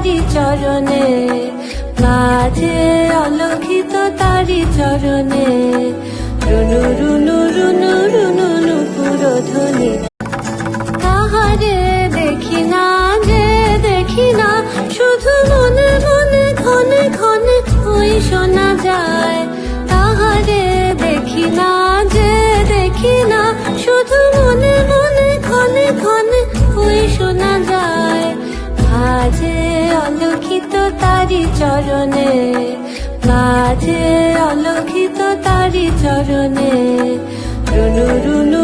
তারি চরণে, মাঝে অলক্ষিত তারি চরণে। রুনু রুনু রুনু রুনু নুপুর ধ্বনি, তাহারে দেখি না যে দেখি না, শুধু মনে মনে ক্ষণে ক্ষণে ওই শোনা যায়। তাহারে দেখি না যে দেখি না, শুধু মনে মনে ক্ষণে ক্ষণে ওই শোনা যায়। মাঝে অলক্ষিত তারি চরণে, মাঝে অলক্ষিত তারি চরণে। রুনু রুনু